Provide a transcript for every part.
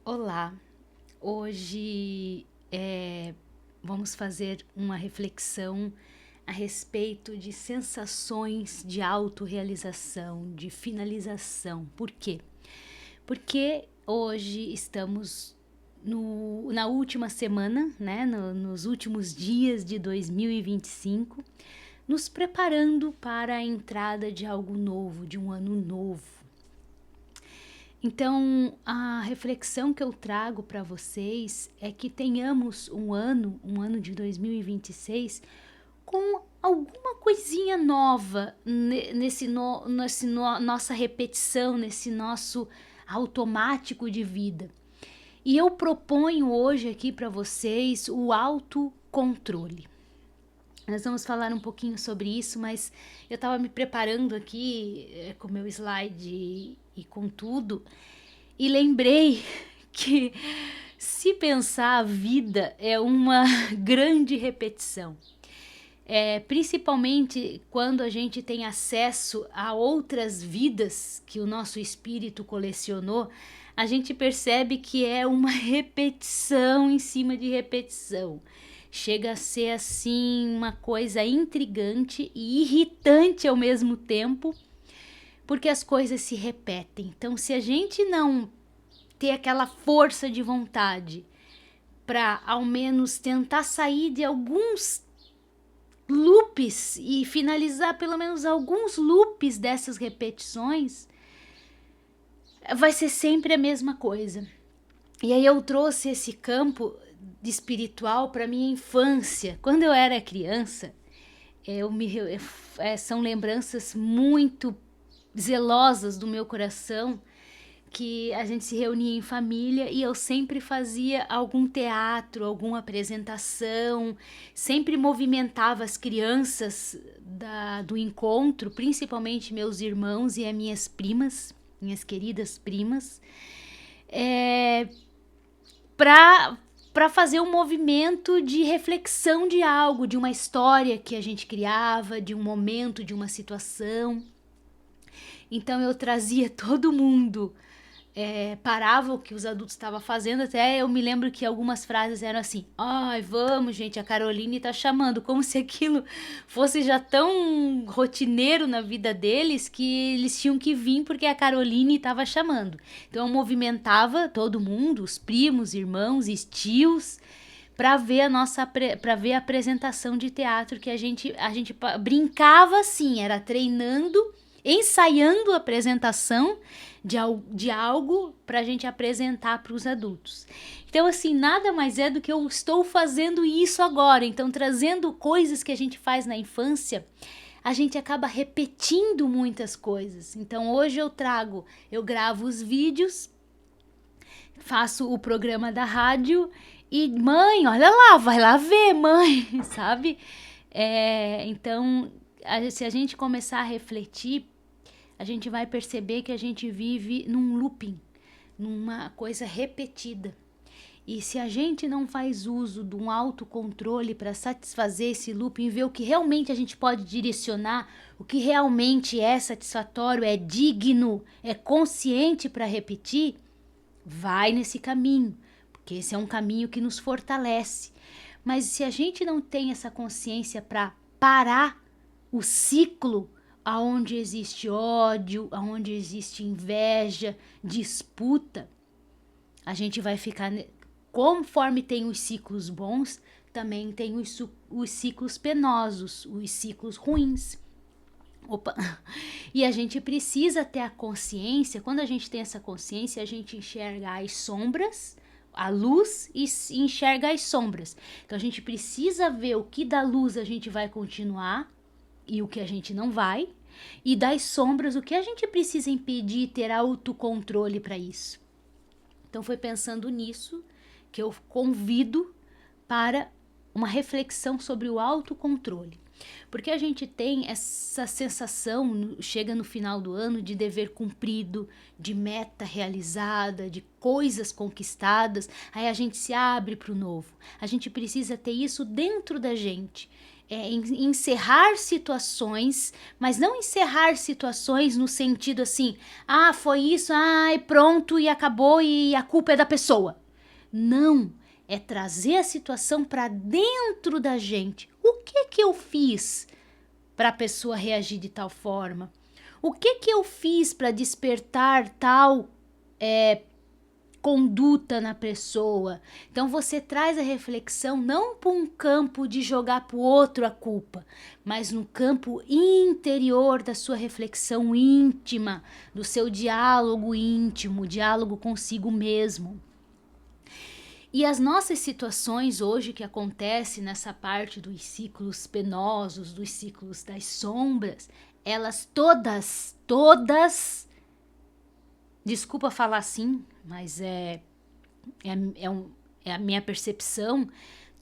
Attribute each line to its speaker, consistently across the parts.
Speaker 1: Olá, hoje vamos fazer uma reflexão a respeito de sensações de autorrealização, de finalização. Por quê? Porque hoje estamos na última semana, né, nos últimos dias de 2025, nos preparando para a entrada de algo novo, de um ano novo. Então, a reflexão que eu trago para vocês é que tenhamos um ano de 2026, com alguma coisinha nova nossa repetição, nesse nosso automático de vida. E eu proponho hoje aqui para vocês o autocontrole. Nós vamos falar um pouquinho sobre isso, mas eu estava me preparando aqui com o meu slide e com tudo, e lembrei que, se pensar, a vida é uma grande repetição. Principalmente quando a gente tem acesso a outras vidas que o nosso espírito colecionou, a gente percebe que é uma repetição em cima de repetição. Chega a ser assim uma coisa intrigante e irritante ao mesmo tempo, porque as coisas se repetem. Então, se a gente não ter aquela força de vontade para ao menos tentar sair de alguns loops e finalizar pelo menos alguns loops dessas repetições, vai ser sempre a mesma coisa. E aí eu trouxe esse campo de espiritual para minha infância. Quando eu era criança, são lembranças muito zelosas do meu coração, que a gente se reunia em família e eu sempre fazia algum teatro, alguma apresentação, sempre movimentava as crianças do encontro, principalmente meus irmãos e as minhas primas, minhas queridas primas, para fazer um movimento de reflexão de algo, de uma história que a gente criava, de um momento, de uma situação. Então eu trazia todo mundo, parava o que os adultos estavam fazendo. Até eu me lembro que algumas frases eram assim: ai, vamos gente, a Caroline tá chamando, como se aquilo fosse já tão rotineiro na vida deles que eles tinham que vir porque a Caroline estava chamando. Então eu movimentava todo mundo, os primos, irmãos e tios, para ver a apresentação de teatro que a gente brincava assim, era treinando, ensaiando a apresentação de algo para a gente apresentar para os adultos. Então, assim, nada mais é do que eu estou fazendo isso agora. Então, trazendo coisas que a gente faz na infância, a gente acaba repetindo muitas coisas. Então, hoje eu gravo os vídeos, faço o programa da rádio e, mãe, olha lá, vai lá ver, mãe, sabe? Então, se a gente começar a refletir, a gente vai perceber que a gente vive num looping, numa coisa repetida. E se a gente não faz uso de um autocontrole para satisfazer esse looping, ver o que realmente a gente pode direcionar, o que realmente é satisfatório, é digno, é consciente para repetir, vai nesse caminho, porque esse é um caminho que nos fortalece. Mas se a gente não tem essa consciência para parar o ciclo aonde existe ódio, aonde existe inveja, disputa, a gente vai ficar, conforme tem os ciclos bons, também tem os ciclos penosos, os ciclos ruins. Opa. E a gente precisa ter a consciência. Quando a gente tem essa consciência, a gente enxerga as sombras, a luz, e enxerga as sombras. Então a gente precisa ver o que da luz a gente vai continuar e o que a gente não vai, e das sombras o que a gente precisa impedir e ter autocontrole para isso. Então foi pensando nisso que eu convido para uma reflexão sobre o autocontrole. Porque a gente tem essa sensação, chega no final do ano, de dever cumprido, de meta realizada, de coisas conquistadas, aí a gente se abre para o novo. A gente precisa ter isso dentro da gente. encerrar situações, mas não encerrar situações no sentido assim, foi isso, pronto e acabou e a culpa é da pessoa. Não, é trazer a situação para dentro da gente. O que eu fiz para a pessoa reagir de tal forma? O que eu fiz para despertar tal conduta na pessoa? Então você traz a reflexão não para um campo de jogar para o outro a culpa, mas no campo interior da sua reflexão íntima, do seu diálogo íntimo, diálogo consigo mesmo. E as nossas situações hoje que acontecem nessa parte dos ciclos penosos, dos ciclos das sombras, elas todas, desculpa falar assim, mas é a minha percepção,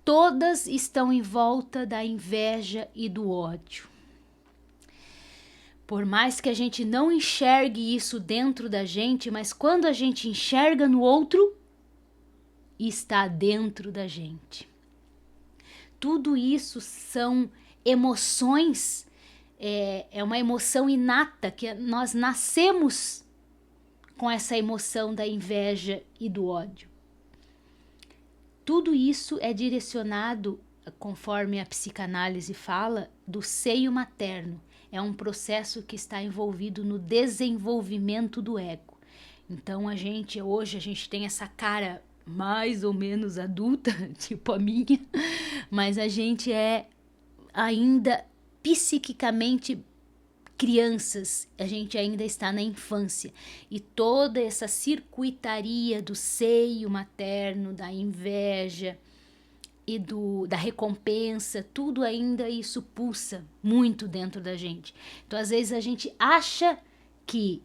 Speaker 1: todas estão em volta da inveja e do ódio. Por mais que a gente não enxergue isso dentro da gente, mas quando a gente enxerga no outro, está dentro da gente. Tudo isso são emoções, é uma emoção inata, que nós nascemos com essa emoção da inveja e do ódio. Tudo isso é direcionado, conforme a psicanálise fala, do seio materno. É um processo que está envolvido no desenvolvimento do ego. Então hoje a gente tem essa cara mais ou menos adulta, tipo a minha, mas a gente é ainda psiquicamente crianças, a gente ainda está na infância, e toda essa circuitaria do seio materno, da inveja e da recompensa, tudo ainda isso pulsa muito dentro da gente. Então às vezes a gente acha que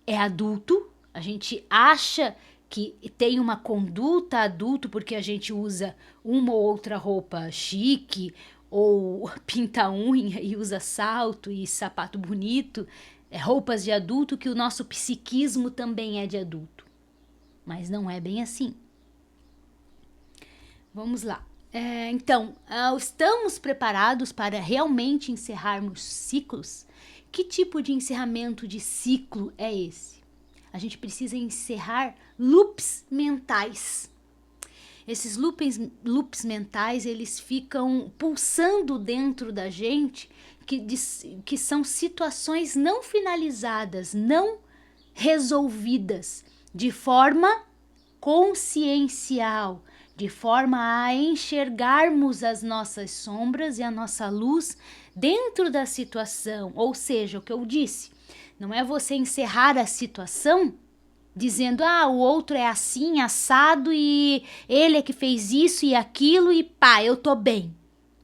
Speaker 1: é adulto, a gente acha que tem uma conduta adulto porque a gente usa uma ou outra roupa chique, ou pinta unha e usa salto e sapato bonito, roupas de adulto, que o nosso psiquismo também é de adulto. Mas não é bem assim. Vamos lá. Então, estamos preparados para realmente encerrarmos ciclos? Que tipo de encerramento de ciclo é esse? A gente precisa encerrar loops mentais. Esses loops mentais, eles ficam pulsando dentro da gente, que são situações não finalizadas, não resolvidas, de forma consciencial, de forma a enxergarmos as nossas sombras e a nossa luz dentro da situação. Ou seja, o que eu disse, não é você encerrar a situação dizendo, o outro é assim, assado, e ele é que fez isso e aquilo, e pá, eu tô bem.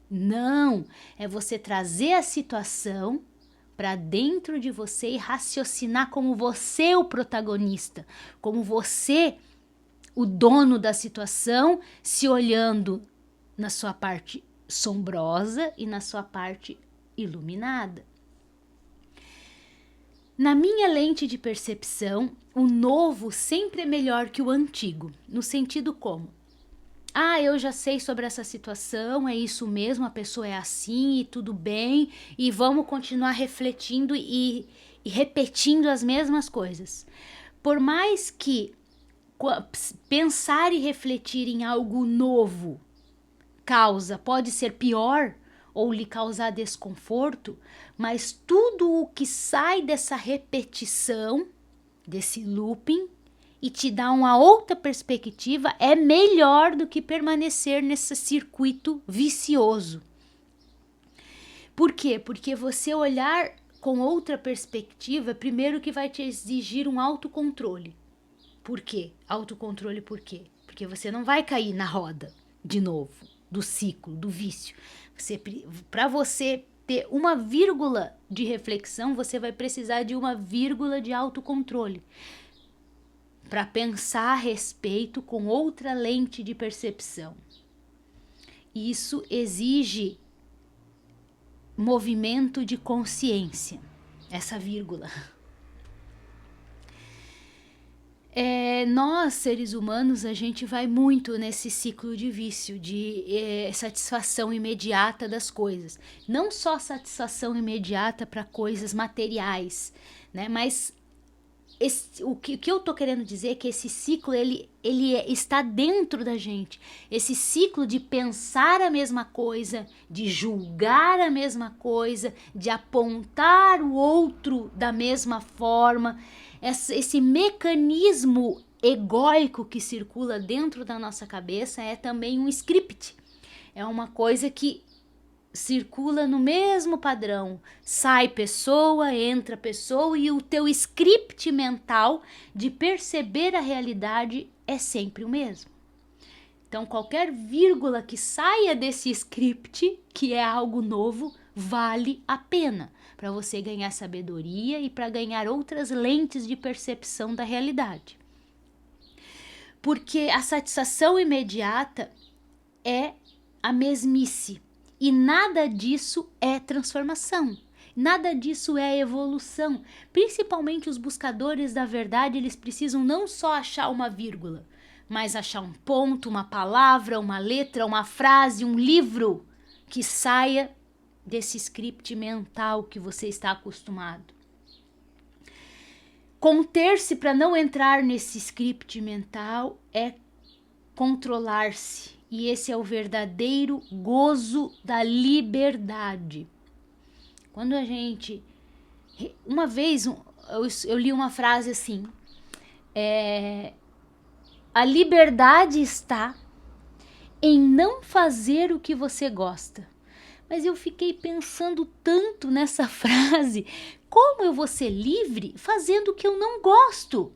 Speaker 1: Não, é você trazer a situação para dentro de você e raciocinar como você o protagonista, como você o dono da situação, se olhando na sua parte sombrosa e na sua parte iluminada. Na minha lente de percepção, o novo sempre é melhor que o antigo, no sentido como, eu já sei sobre essa situação, é isso mesmo, a pessoa é assim e tudo bem, e vamos continuar refletindo e repetindo as mesmas coisas. Por mais que pensar e refletir em algo novo pode ser pior, ou lhe causar desconforto, mas tudo o que sai dessa repetição, desse looping, e te dá uma outra perspectiva, é melhor do que permanecer nesse circuito vicioso. Por quê? Porque você olhar com outra perspectiva, primeiro que vai te exigir um autocontrole. Por quê? Autocontrole por quê? Porque você não vai cair na roda de novo, do ciclo, do vício. Para você ter uma vírgula de reflexão, você vai precisar de uma vírgula de autocontrole. Para pensar a respeito com outra lente de percepção. Isso exige movimento de consciência, essa vírgula. Nós, seres humanos, a gente vai muito nesse ciclo de vício, de satisfação imediata das coisas. Não só satisfação imediata para coisas materiais, né? Mas o que eu tô querendo dizer é que esse ciclo, ele está dentro da gente. Esse ciclo de pensar a mesma coisa, de julgar a mesma coisa, de apontar o outro da mesma forma. Esse mecanismo egóico que circula dentro da nossa cabeça é também um script. É uma coisa que circula no mesmo padrão. Sai pessoa, entra pessoa e o teu script mental de perceber a realidade é sempre o mesmo. Então, qualquer vírgula que saia desse script, que é algo novo, vale a pena para você ganhar sabedoria e para ganhar outras lentes de percepção da realidade. Porque a satisfação imediata é a mesmice. E nada disso é transformação, nada disso é evolução. Principalmente os buscadores da verdade, eles precisam não só achar uma vírgula, mas achar um ponto, uma palavra, uma letra, uma frase, um livro que saia desse script mental que você está acostumado. Conter-se para não entrar nesse script mental é controlar-se. E esse é o verdadeiro gozo da liberdade. Quando a gente... Uma vez eu li uma frase assim: a liberdade está em não fazer o que você gosta. Mas eu fiquei pensando tanto nessa frase. Como eu vou ser livre fazendo o que eu não gosto?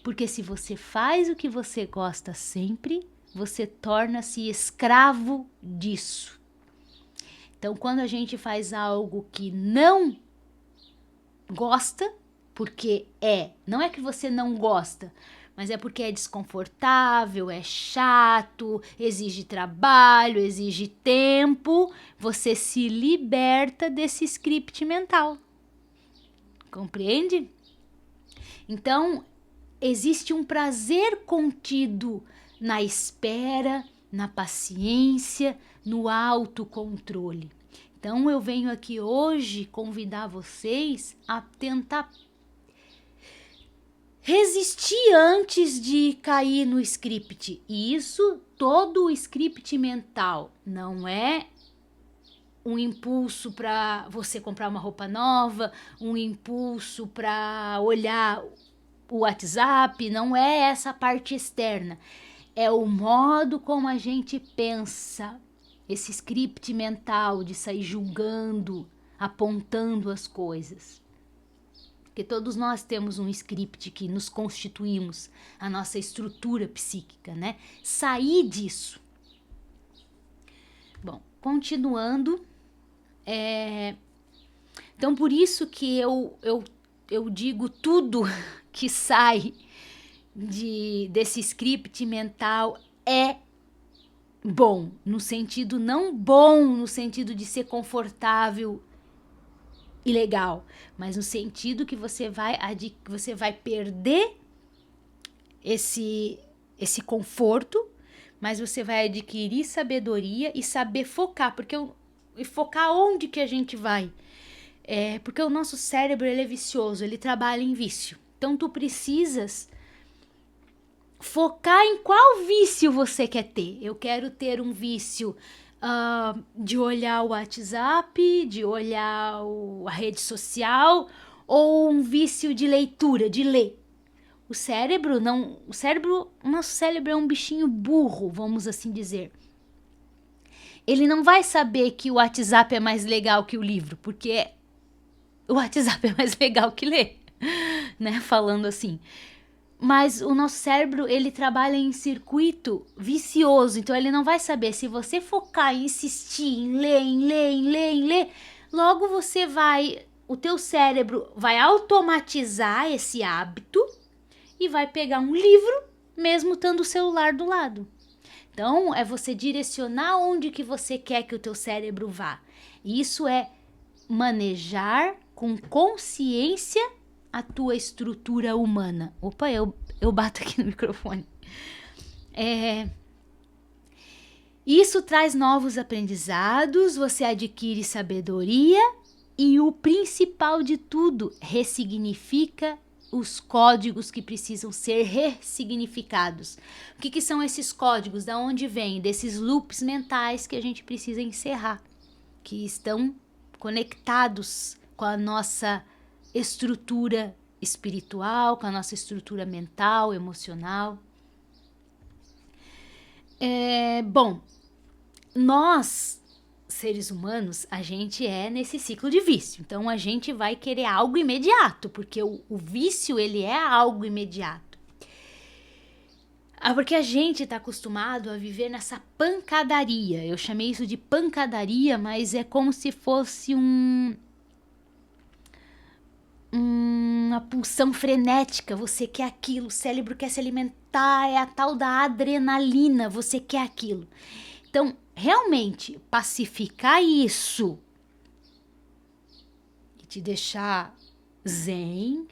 Speaker 1: Porque se você faz o que você gosta sempre, você torna-se escravo disso. Então, quando a gente faz algo que não gosta, porque não é que você não gosta, mas é porque é desconfortável, é chato, exige trabalho, exige tempo, você se liberta desse script mental. Compreende? Então, existe um prazer contido na espera, na paciência, no autocontrole. Então eu venho aqui hoje convidar vocês a tentar resistir antes de cair no script. E isso, todo o script mental, não é um impulso para você comprar uma roupa nova, um impulso para olhar o WhatsApp, não é essa parte externa. É o modo como a gente pensa, esse script mental de sair julgando, apontando as coisas. Porque todos nós temos um script que nos constituímos, a nossa estrutura psíquica, né? Sair disso. Bom, continuando. Então, por isso que eu digo tudo que sai desse script mental é bom, no sentido não bom, no sentido de ser confortável e legal, mas no sentido que você vai perder esse conforto, mas você vai adquirir sabedoria e saber focar, e focar onde que a gente vai. Porque o nosso cérebro, ele é vicioso, ele trabalha em vício. Então tu precisas focar em qual vício você quer ter. Eu quero ter um vício de olhar o WhatsApp, de olhar a rede social, ou um vício de leitura, de ler. O nosso cérebro é um bichinho burro, vamos assim dizer. Ele não vai saber que o WhatsApp é mais legal que o livro, porque o WhatsApp é mais legal que ler, né? Falando assim. Mas o nosso cérebro, ele trabalha em circuito vicioso, então ele não vai saber. Se você focar e insistir em ler, logo o teu cérebro vai automatizar esse hábito e vai pegar um livro, mesmo tendo o celular do lado. Então, é você direcionar onde que você quer que o teu cérebro vá. Isso é manejar com consciência a tua estrutura humana. Opa, eu bato aqui no microfone. Isso traz novos aprendizados, você adquire sabedoria e o principal de tudo, ressignifica os códigos que precisam ser ressignificados. O que são esses códigos? Da onde vem? Desses loops mentais que a gente precisa encerrar, que estão conectados com a nossa estrutura espiritual, com a nossa estrutura mental, emocional. Bom, nós, seres humanos, a gente é nesse ciclo de vício. Então, a gente vai querer algo imediato, porque o vício, ele é algo imediato. Porque a gente está acostumado a viver nessa pancadaria. Eu chamei isso de pancadaria, mas é como se fosse uma pulsão frenética. Você quer aquilo, o cérebro quer se alimentar, é a tal da adrenalina, você quer aquilo. Então, realmente, pacificar isso e te deixar zen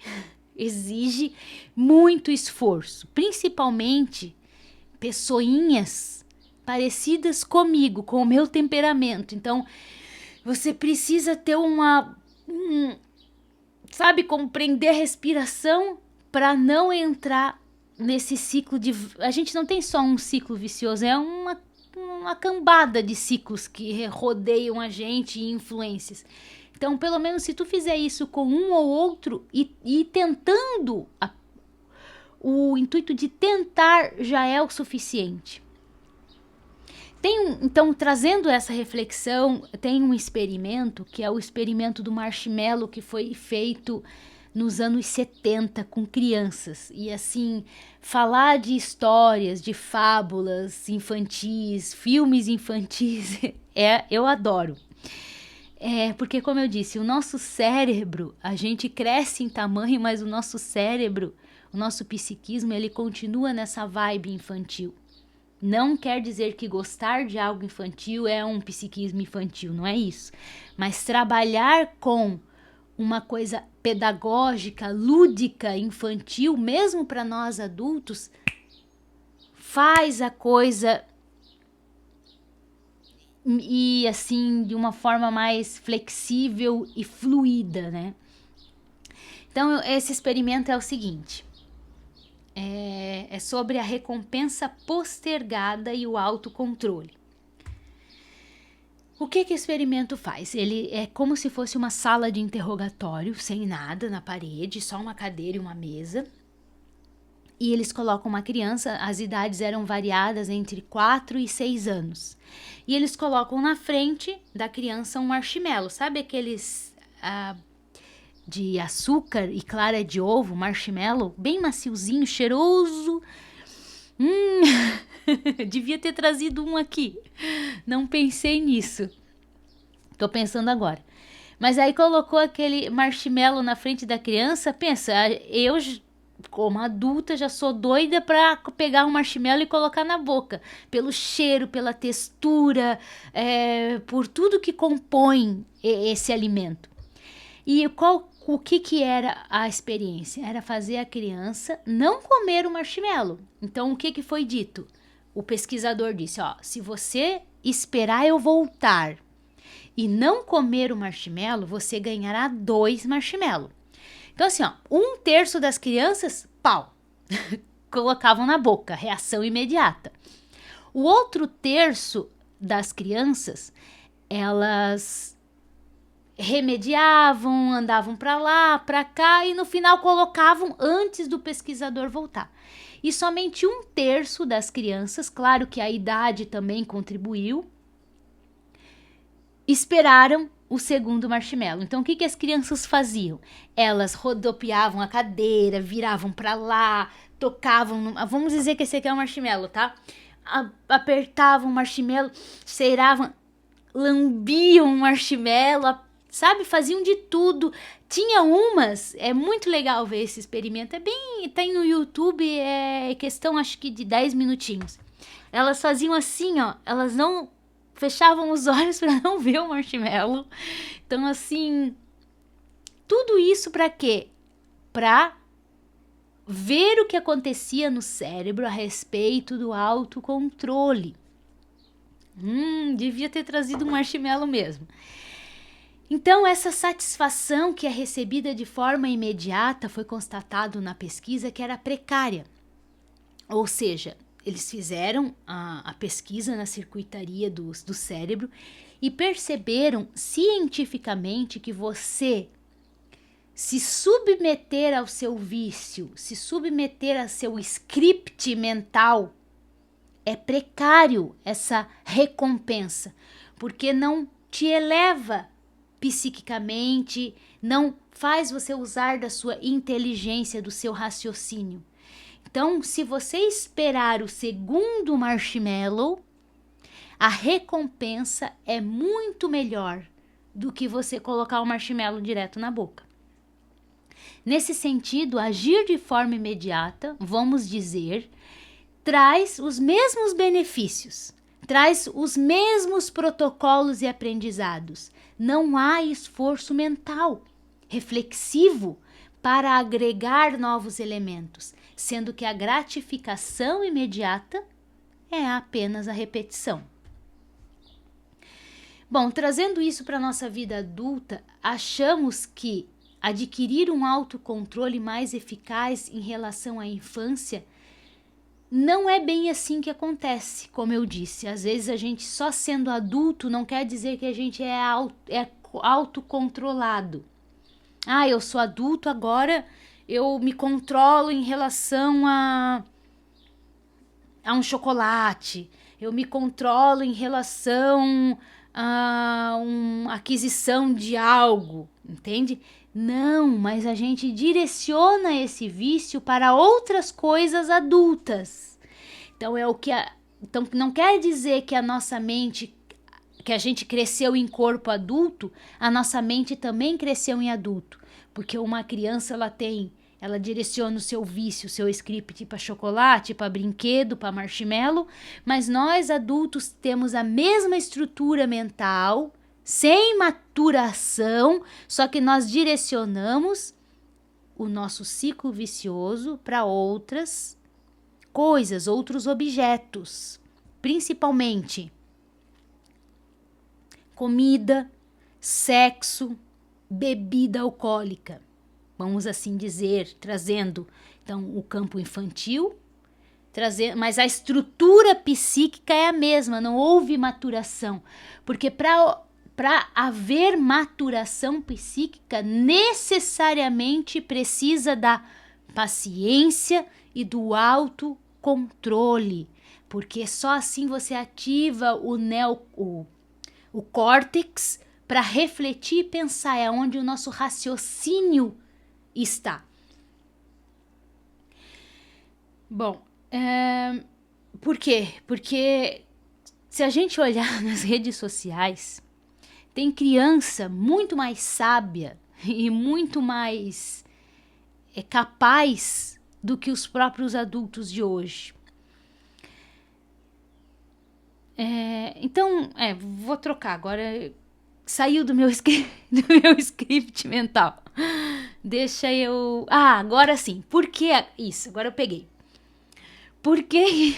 Speaker 1: exige muito esforço, principalmente pessoinhas parecidas comigo, com o meu temperamento. Então, você precisa ter sabe, como prender a respiração para não entrar nesse ciclo de... A gente não tem só um ciclo vicioso, é uma cambada de ciclos que rodeiam a gente e influências. Então, pelo menos se tu fizer isso com um ou outro e tentando, o intuito de tentar já é o suficiente. Então, trazendo essa reflexão, tem um experimento, que é o experimento do marshmallow, que foi feito nos anos 70 com crianças. E assim, falar de histórias, de fábulas infantis, filmes infantis, eu adoro. Porque, como eu disse, o nosso cérebro, a gente cresce em tamanho, mas o nosso cérebro, o nosso psiquismo, ele continua nessa vibe infantil. Não quer dizer que gostar de algo infantil é um psiquismo infantil, não é isso. Mas trabalhar com uma coisa pedagógica, lúdica, infantil, mesmo para nós adultos, faz a coisa e assim de uma forma mais flexível e fluida, né? Então, esse experimento é o seguinte: é sobre a recompensa postergada e o autocontrole. O que o experimento faz? Ele é como se fosse uma sala de interrogatório, sem nada na parede, só uma cadeira e uma mesa. E eles colocam uma criança, as idades eram variadas entre 4 e 6 anos. E eles colocam na frente da criança um marshmallow, sabe aqueles de açúcar e clara de ovo, marshmallow, bem maciozinho, cheiroso. Devia ter trazido um aqui. Não pensei nisso. Tô pensando agora. Mas aí colocou aquele marshmallow na frente da criança. Pensa, eu como adulta já sou doida para pegar um marshmallow e colocar na boca. Pelo cheiro, pela textura, por tudo que compõe esse alimento. E o que era a experiência? Era fazer a criança não comer o marshmallow. Então, o que foi dito? O pesquisador disse, se você esperar eu voltar e não comer o marshmallow, você ganhará 2 marshmallows. Então, assim, 1/3 das crianças, pau, colocavam na boca, reação imediata. O outro terço das crianças, elas remediavam, andavam para lá, para cá e no final colocavam antes do pesquisador voltar. E somente 1/3 das crianças, claro que a idade também contribuiu, esperaram o segundo marshmallow. Então, o que as crianças faziam? Elas rodopiavam a cadeira, viravam para lá, tocavam, vamos dizer que esse aqui é um marshmallow, tá? Apertavam o marshmallow, cheiravam, lambiam o marshmallow, sabe? Faziam de tudo. Tinha umas, é muito legal ver esse experimento, tem no YouTube, é questão acho que de 10 minutinhos. Elas faziam assim, elas não fechavam os olhos para não ver o marshmallow. Então, assim, tudo isso para quê? para ver o que acontecia no cérebro a respeito do autocontrole. Devia ter trazido um marshmallow mesmo. Então, essa satisfação que é recebida de forma imediata foi constatado na pesquisa que era precária. Ou seja, eles fizeram a pesquisa na circuitaria do cérebro e perceberam cientificamente que você se submeter ao seu vício, se submeter ao seu script mental, é precário essa recompensa, porque não te eleva psiquicamente, não faz você usar da sua inteligência, do seu raciocínio. Então, se você esperar o segundo marshmallow, a recompensa é muito melhor do que você colocar o marshmallow direto na boca. Nesse sentido, agir de forma imediata, vamos dizer, traz os mesmos benefícios, traz os mesmos protocolos e aprendizados. Não há esforço mental, reflexivo, para agregar novos elementos, sendo que a gratificação imediata é apenas a repetição. Bom, trazendo isso para a nossa vida adulta, achamos que adquirir um autocontrole mais eficaz em relação à infância não é bem assim que acontece, como eu disse. Às vezes a gente só sendo adulto não quer dizer que a gente é autocontrolado. Eu sou adulto, agora eu me controlo em relação a um chocolate. Eu me controlo em relação a uma aquisição de algo, entende? Não, mas a gente direciona esse vício para outras coisas adultas. Então então não quer dizer que a nossa mente, que a gente cresceu em corpo adulto, a nossa mente também cresceu em adulto, porque uma criança ela direciona o seu vício, o seu script para chocolate, para brinquedo, para marshmallow, mas nós adultos temos a mesma estrutura mental, sem maturação, só que nós direcionamos o nosso ciclo vicioso para outras coisas, outros objetos, principalmente comida, sexo, bebida alcoólica. Vamos assim dizer, trazendo então o campo infantil, mas a estrutura psíquica é a mesma, não houve maturação, porque para haver maturação psíquica, necessariamente precisa da paciência e do autocontrole, porque só assim você ativa o córtex para refletir e pensar, é onde o nosso raciocínio está. Bom, por quê? Porque se a gente olhar nas redes sociais, tem criança muito mais sábia e muito mais capaz do que os próprios adultos de hoje. Então, vou trocar agora. Saiu do meu script mental. Deixa eu... agora sim. Por que isso? Agora eu peguei. Por que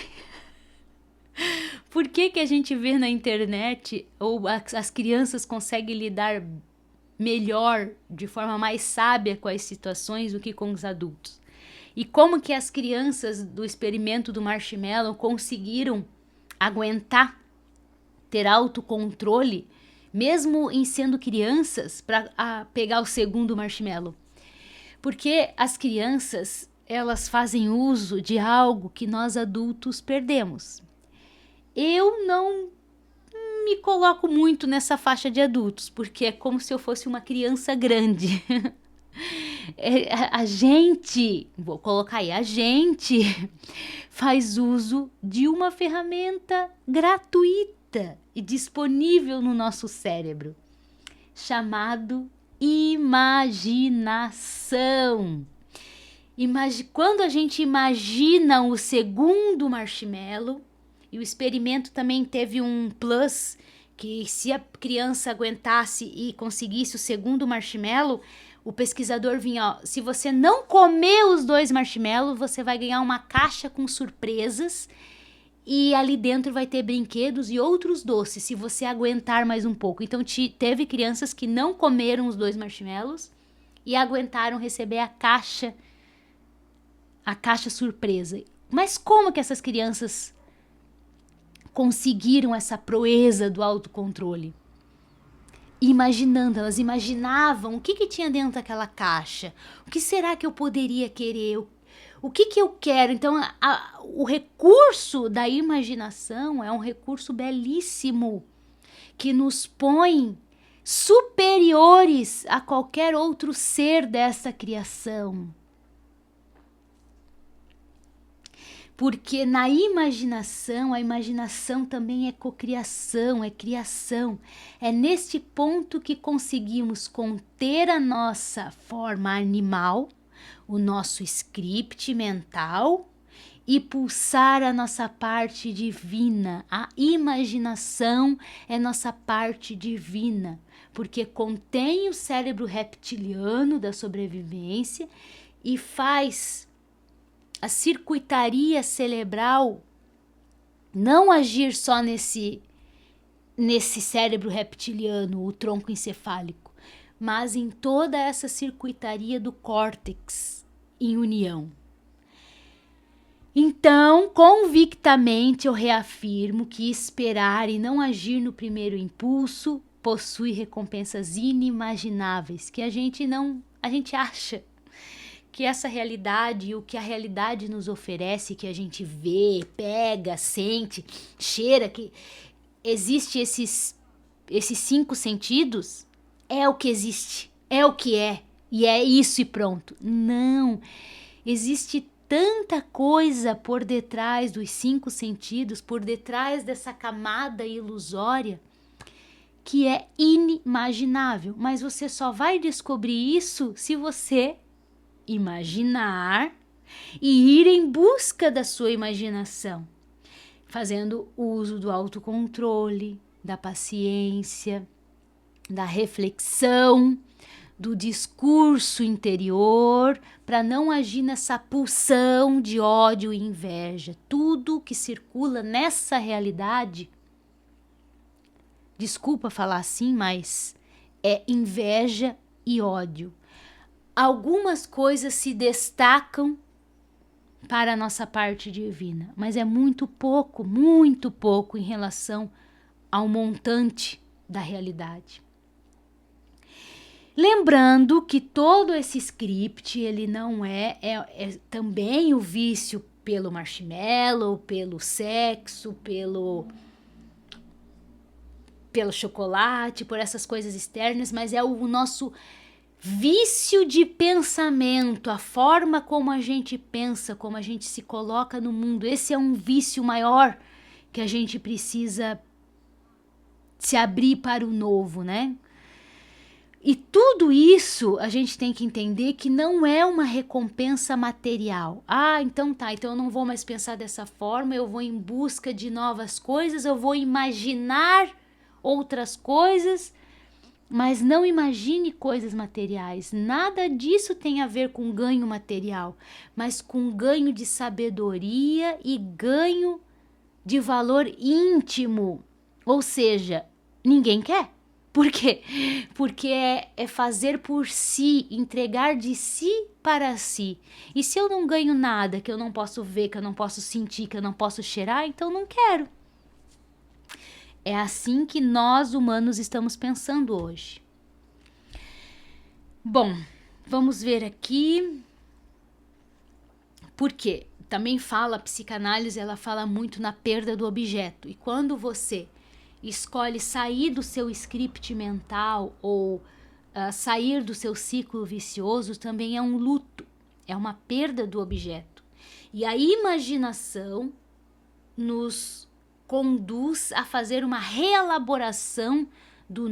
Speaker 1: a gente vê na internet ou as crianças conseguem lidar melhor, de forma mais sábia com as situações do que com os adultos? E como que as crianças do experimento do marshmallow conseguiram aguentar, ter autocontrole, mesmo em sendo crianças, para pegar o segundo marshmallow? Porque as crianças, elas fazem uso de algo que nós adultos perdemos. Eu não me coloco muito nessa faixa de adultos, porque é como se eu fosse uma criança grande. A gente faz uso de uma ferramenta gratuita e disponível no nosso cérebro, chamado imaginação. Quando a gente imagina o segundo marshmallow, e o experimento também teve um plus, que se a criança aguentasse e conseguisse o segundo marshmallow, O pesquisador vinha, ó, se você não comer os 2 marshmallows, você vai ganhar uma caixa com surpresas e ali dentro vai ter brinquedos e outros doces, se você aguentar mais um pouco. Então teve crianças que não comeram os 2 marshmallows e aguentaram receber a caixa surpresa. Mas como que essas crianças conseguiram essa proeza do autocontrole? Imaginando, elas imaginavam o que tinha dentro daquela caixa, o que será que eu poderia querer, o que eu quero. Então o recurso da imaginação é um recurso belíssimo que nos põe superiores a qualquer outro ser dessa criação. Porque na imaginação, a imaginação também é cocriação, é criação. É neste ponto que conseguimos conter a nossa forma animal, o nosso script mental e pulsar a nossa parte divina. A imaginação é nossa parte divina, porque contém o cérebro reptiliano da sobrevivência e faz a circuitaria cerebral não agir só nesse cérebro reptiliano, o tronco encefálico, mas em toda essa circuitaria do córtex em união. Então, convictamente eu reafirmo que esperar e não agir no primeiro impulso possui recompensas inimagináveis que a gente acha que essa realidade e o que a realidade nos oferece, que a gente vê, pega, sente, cheira, que existe esses 5 sentidos, é o que existe, é o que é, e é isso e pronto. Não, existe tanta coisa por detrás dos 5 sentidos, por detrás dessa camada ilusória, que é inimaginável, mas você só vai descobrir isso se você imaginar e ir em busca da sua imaginação, fazendo uso do autocontrole, da paciência, da reflexão, do discurso interior, para não agir nessa pulsão de ódio e inveja. Tudo que circula nessa realidade, desculpa falar assim, mas é inveja e ódio. Algumas coisas se destacam para a nossa parte divina, mas é muito pouco em relação ao montante da realidade. Lembrando que todo esse script, ele não é também o vício pelo marshmallow, pelo sexo, pelo chocolate, por essas coisas externas, mas é o nosso vício de pensamento, a forma como a gente pensa, como a gente se coloca no mundo. Esse é um vício maior que a gente precisa se abrir para o novo, né? E tudo isso a gente tem que entender que não é uma recompensa material. Ah, então tá, então eu não vou mais pensar dessa forma, eu vou em busca de novas coisas, eu vou imaginar outras coisas. Mas não imagine coisas materiais. Nada disso tem a ver com ganho material, mas com ganho de sabedoria e ganho de valor íntimo. Ou seja, ninguém quer. Por quê? Porque é fazer por si, entregar de si para si. E se eu não ganho nada, que eu não posso ver, que eu não posso sentir, que eu não posso cheirar, então não quero. É assim que nós humanos estamos pensando hoje. Bom, vamos ver aqui. Por quê? Também a psicanálise, ela fala muito na perda do objeto. E quando você escolhe sair do seu script mental ou sair do seu ciclo vicioso, também é um luto, é uma perda do objeto. E a imaginação nos conduz a fazer uma reelaboração da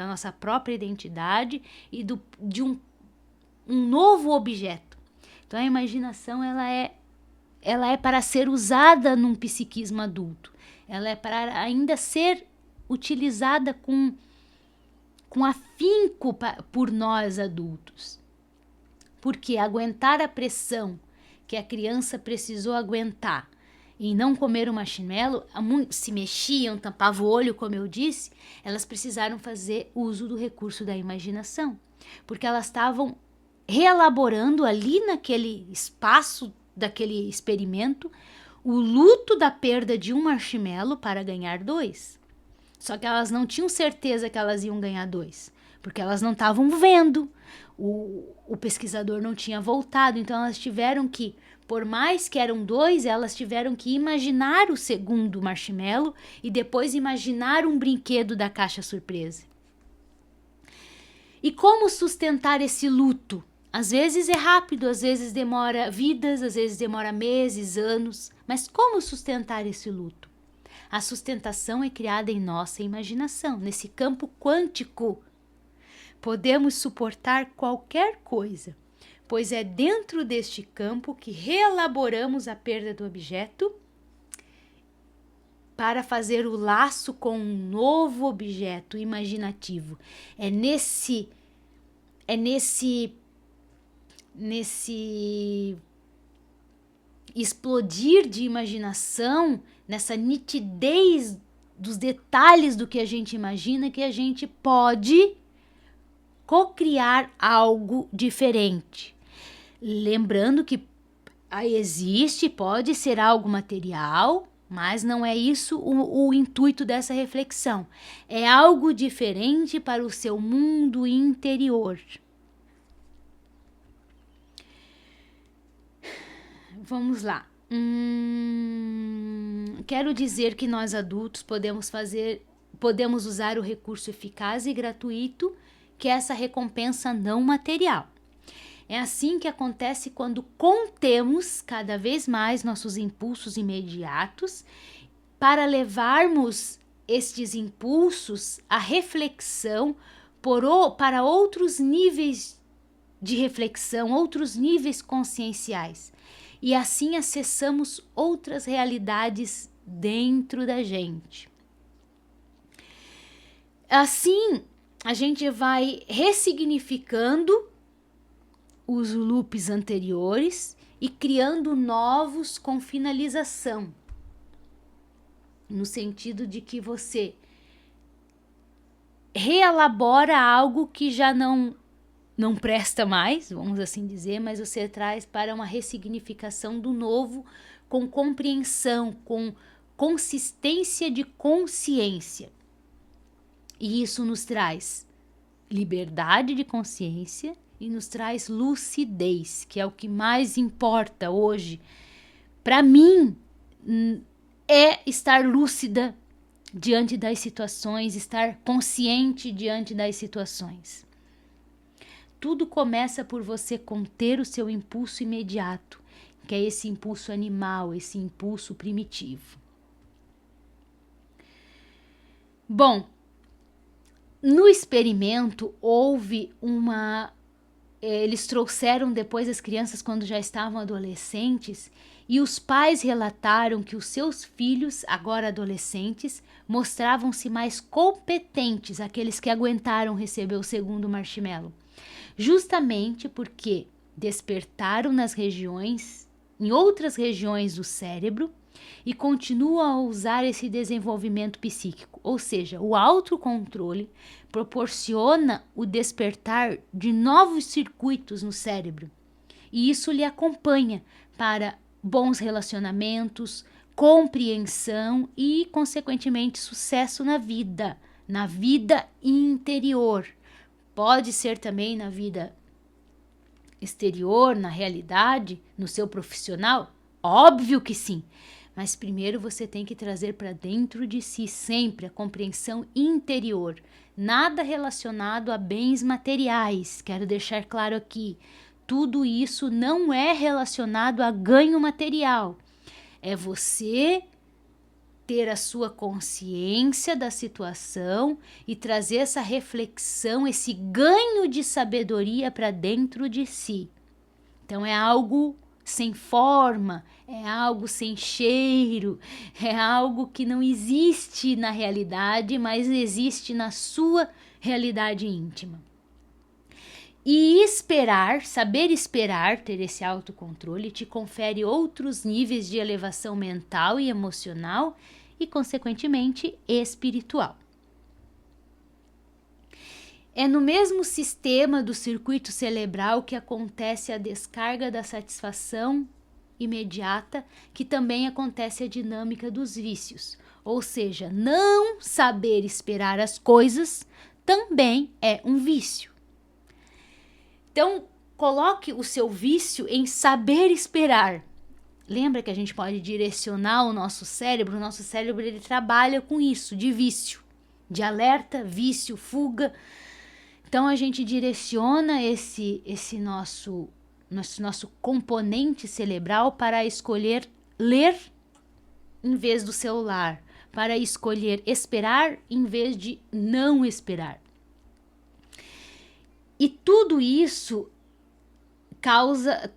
Speaker 1: nossa própria identidade e de um novo objeto. Então a imaginação ela é para ser usada num psiquismo adulto. Ela é para ainda ser utilizada com com afinco por nós adultos. Porque aguentar a pressão que a criança precisou aguentar em não comer o marshmallow, se mexiam, tampavam o olho, como eu disse, elas precisaram fazer uso do recurso da imaginação, porque elas estavam reelaborando ali naquele espaço daquele experimento o luto da perda de um marshmallow para ganhar 2. Só que elas não tinham certeza que elas iam ganhar 2, porque elas não estavam vendo. O pesquisador não tinha voltado, então elas tiveram que, por mais que eram 2, elas tiveram que imaginar o segundo marshmallow e depois imaginar um brinquedo da caixa surpresa. E como sustentar esse luto? Às vezes é rápido, às vezes demora vidas, às vezes demora meses, anos. Mas como sustentar esse luto? A sustentação é criada em nossa imaginação, nesse campo quântico. Podemos suportar qualquer coisa, pois é dentro deste campo que reelaboramos a perda do objeto para fazer o laço com um novo objeto imaginativo. É nesse explodir de imaginação, nessa nitidez dos detalhes do que a gente imagina, que a gente pode cocriar algo diferente. Lembrando que pode ser algo material, mas não é isso o intuito dessa reflexão. É algo diferente para o seu mundo interior. Vamos lá. Quero dizer que nós adultos podemos usar o recurso eficaz e gratuito, que é essa recompensa não material. É assim que acontece quando contemos cada vez mais nossos impulsos imediatos para levarmos estes impulsos à reflexão para outros níveis de reflexão, outros níveis conscienciais. E assim acessamos outras realidades dentro da gente. Assim, a gente vai ressignificando os loops anteriores e criando novos com finalização. No sentido de que você reelabora algo que já não presta mais, vamos assim dizer, mas você traz para uma ressignificação do novo com compreensão, com consistência de consciência. E isso nos traz liberdade de consciência e nos traz lucidez, que é o que mais importa hoje. Para mim, é estar lúcida diante das situações, estar consciente diante das situações. Tudo começa por você conter o seu impulso imediato, que é esse impulso animal, esse impulso primitivo. Bom, no experimento houve eles trouxeram depois as crianças quando já estavam adolescentes e os pais relataram que os seus filhos, agora adolescentes, mostravam-se mais competentes, aqueles que aguentaram receber o segundo marshmallow. Justamente porque despertaram em outras regiões do cérebro e continuam a usar esse desenvolvimento psíquico, ou seja, o autocontrole proporciona o despertar de novos circuitos no cérebro e isso lhe acompanha para bons relacionamentos, compreensão e, consequentemente, sucesso na vida interior. Pode ser também na vida exterior, na realidade, no seu profissional? Óbvio que sim. Mas primeiro você tem que trazer para dentro de si sempre a compreensão interior. Nada relacionado a bens materiais. Quero deixar claro aqui. Tudo isso não é relacionado a ganho material. É você ter a sua consciência da situação e trazer essa reflexão, esse ganho de sabedoria para dentro de si. Então é algo sem forma, é algo sem cheiro, é algo que não existe na realidade, mas existe na sua realidade íntima. E esperar, saber esperar, ter esse autocontrole, te confere outros níveis de elevação mental e emocional e, consequentemente, espiritual. É no mesmo sistema do circuito cerebral que acontece a descarga da satisfação imediata, que também acontece a dinâmica dos vícios. Ou seja, não saber esperar as coisas também é um vício. Então, coloque o seu vício em saber esperar. Lembra que a gente pode direcionar o nosso cérebro? O nosso cérebro ele trabalha com isso, de vício, de alerta, vício, fuga. Então, a gente direciona esse nosso componente cerebral para escolher ler em vez do celular, para escolher esperar em vez de não esperar. E tudo isso causa,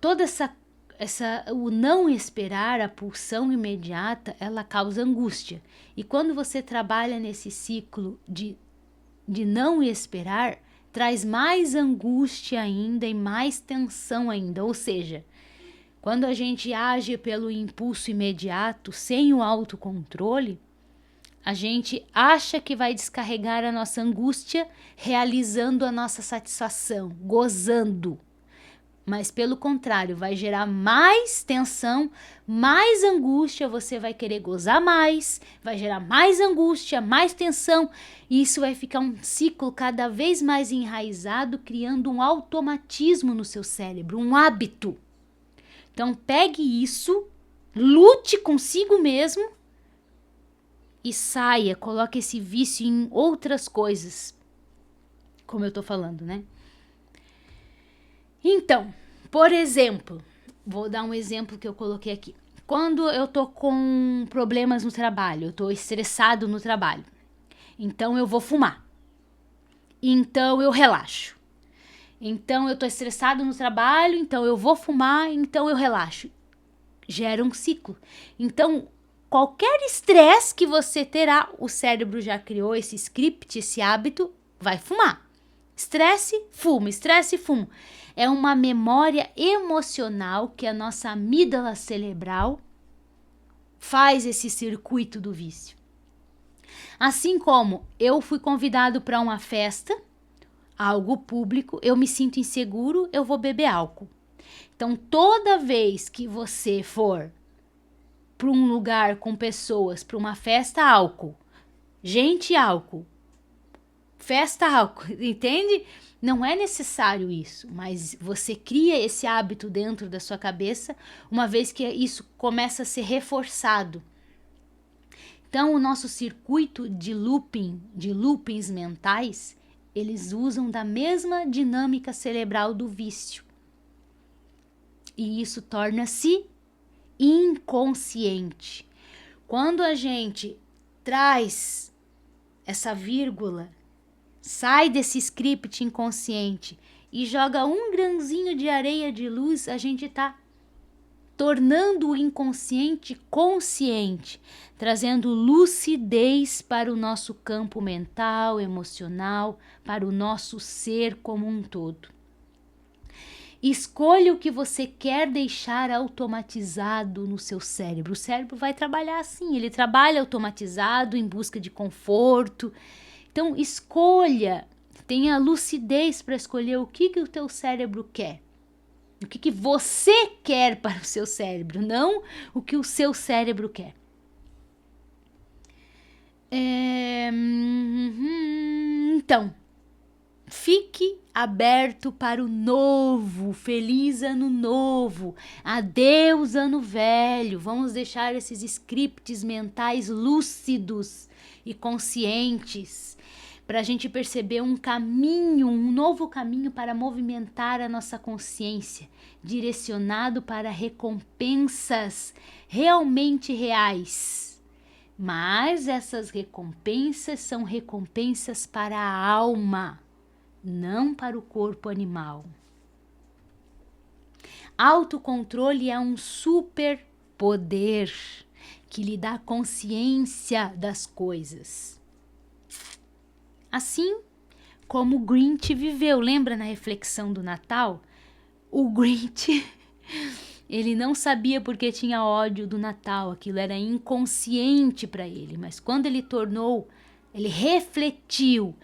Speaker 1: o não esperar, a pulsão imediata, ela causa angústia. E quando você trabalha nesse ciclo de não esperar, traz mais angústia ainda e mais tensão ainda. Ou seja, quando a gente age pelo impulso imediato, sem o autocontrole, a gente acha que vai descarregar a nossa angústia realizando a nossa satisfação, gozando. Mas pelo contrário, vai gerar mais tensão, mais angústia, você vai querer gozar mais, vai gerar mais angústia, mais tensão, e isso vai ficar um ciclo cada vez mais enraizado, criando um automatismo no seu cérebro, um hábito. Então pegue isso, lute consigo mesmo, e saia, coloque esse vício em outras coisas, como eu tô falando, né? Então, por exemplo, vou dar um exemplo que eu coloquei aqui. Quando eu tô com problemas no trabalho, eu tô estressado no trabalho, então eu vou fumar. Então eu relaxo. Então eu tô estressado no trabalho, então eu vou fumar, então eu relaxo. Gera um ciclo. Então, qualquer estresse que você terá, o cérebro já criou esse script, esse hábito, vai fumar. Estresse, fuma, estresse, fuma. É uma memória emocional que a nossa amígdala cerebral faz esse circuito do vício. Assim como eu fui convidado para uma festa, algo público, eu me sinto inseguro, eu vou beber álcool. Então, toda vez que você for para um lugar com pessoas, para uma festa, álcool, gente, álcool, festa, álcool, entende? Não é necessário isso, mas você cria esse hábito dentro da sua cabeça, uma vez que isso começa a ser reforçado. Então, o nosso circuito de loopings mentais, eles usam da mesma dinâmica cerebral do vício. E isso torna-se inconsciente. Quando a gente traz essa vírgula, sai desse script inconsciente e joga um grãozinho de areia de luz, a gente está tornando o inconsciente consciente, trazendo lucidez para o nosso campo mental, emocional, para o nosso ser como um todo. Escolha o que você quer deixar automatizado no seu cérebro. O cérebro vai trabalhar assim, ele trabalha automatizado em busca de conforto. Então, escolha, tenha lucidez para escolher o que o teu cérebro quer. O que você quer para o seu cérebro, não o que o seu cérebro quer. Então, fique aberto para o novo. Feliz ano novo. Adeus ano velho. Vamos deixar esses scripts mentais lúcidos e conscientes para a gente perceber um caminho, um novo caminho para movimentar a nossa consciência, direcionado para recompensas realmente reais. Mas essas recompensas são recompensas para a alma, não para o corpo animal. Autocontrole é um superpoder que lhe dá consciência das coisas. Assim como o Grinch viveu. Lembra na reflexão do Natal? O Grinch, ele não sabia porque tinha ódio do Natal, aquilo era inconsciente para ele, mas quando ele refletiu,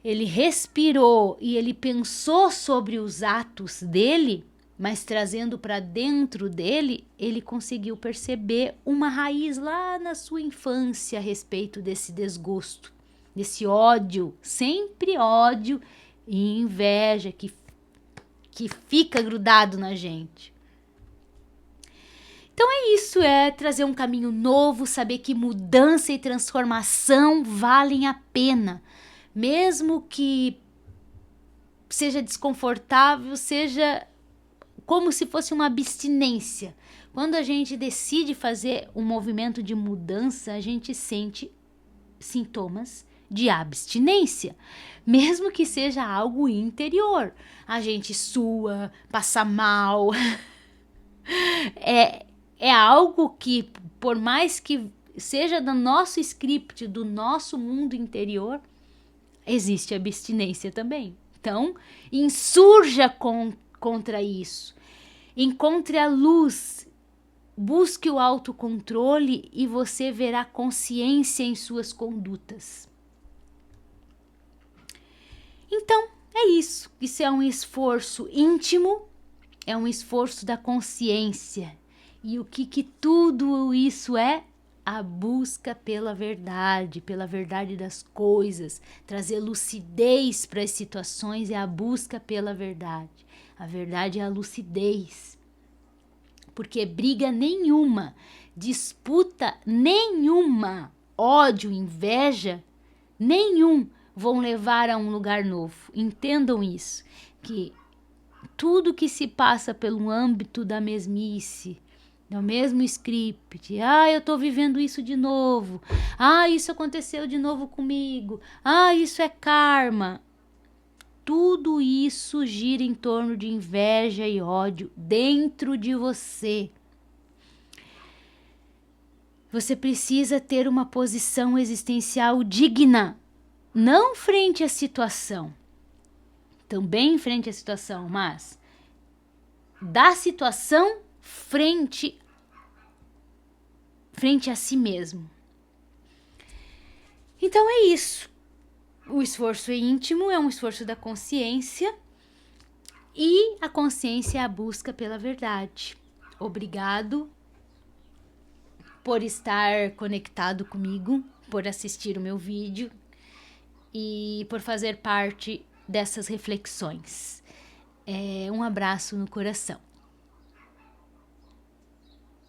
Speaker 1: ele respirou e ele pensou sobre os atos dele, mas trazendo para dentro dele, ele conseguiu perceber uma raiz lá na sua infância a respeito desse desgosto, desse ódio, sempre ódio e inveja que fica grudado na gente. Então é isso, é trazer um caminho novo, saber que mudança e transformação valem a pena, mesmo que seja desconfortável, seja como se fosse uma abstinência. Quando a gente decide fazer um movimento de mudança, a gente sente sintomas de abstinência, mesmo que seja algo interior. A gente sua, passa mal. É algo que, por mais que seja do nosso script, do nosso mundo interior, existe abstinência também. Então, insurja contra isso. Encontre a luz, busque o autocontrole e você verá consciência em suas condutas. Então, é isso. Isso é um esforço íntimo, é um esforço da consciência. E o que tudo isso é? A busca pela verdade das coisas. Trazer lucidez para as situações é a busca pela verdade. A verdade é a lucidez. Porque briga nenhuma, disputa nenhuma, ódio, inveja, nenhum vão levar a um lugar novo. Entendam isso, que tudo que se passa pelo âmbito da mesmice, do mesmo script, eu tô vivendo isso de novo, isso aconteceu de novo comigo, isso é karma. Tudo isso gira em torno de inveja e ódio dentro de você. Você precisa ter uma posição existencial digna, não frente à situação, também frente à situação, mas da situação frente a si mesmo. Então é isso. O esforço íntimo é um esforço da consciência e a consciência é a busca pela verdade. Obrigado por estar conectado comigo, por assistir o meu vídeo e por fazer parte dessas reflexões. Um abraço no coração.